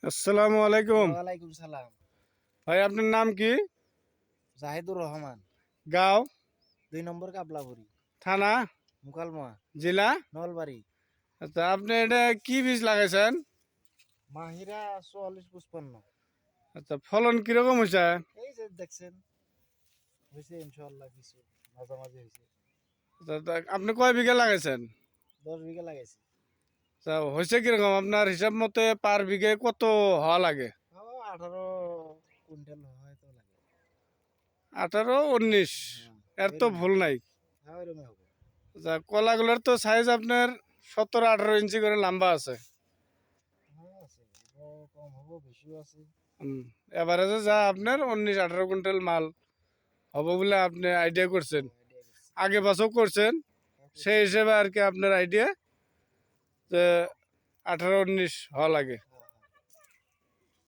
আসসালামু আলাইকুম। ওয়ালাইকুম সালাম। ভাই আপনার নাম কি? জাহিদুর রহমান। গাঁও? ২ নম্বর কাবলাপুরি, থানা? মুকালমোয়া, জেলা? নলবাড়ি। আচ্ছা, আপনি এটা কি বীজ লাগাইছেন? মাহিরা ৪৪-৫৫। আচ্ছা, ফলন কিরকম হয়েছে? এই যে দেখছেন, হয়েছে ইনশাআল্লাহ কিছু মাঝামাঝি হয়েছে। আচ্ছা, আপনি কয় বিঘা লাগাইছেন? ১০ বিঘা লাগাইছি। আচ্ছা, হয়েছে কিরকম আপনার হিসাব মতে পার বিঘে কত হওয়া লাগে? ১৮ কুইন্টাল হয়তো লাগে। 18-19? হ্যাঁ, এর তো ওইরকমই ভুল হবে। নাই। হ্যাঁ, ওইরকমই হবে। আচ্ছা, কলাগুলোর তো সাইজ আপনার 17-18 ইঞ্চি করে লম্বা আছে। হ্যাঁ, আছে। এটাও কম হবো, বেশিও আছে। এভারেজে যা আপনার 19-18 কুইন্টাল মাল হবে বলে আপনি আইডিয়া করছেন। আইডিয়া করছি। আগে বছর করছেন, হ্যাঁ, করছি। সেই হিসেবে আর কি আপনার আইডিয়া যে 18-19 হওয়া লাগে।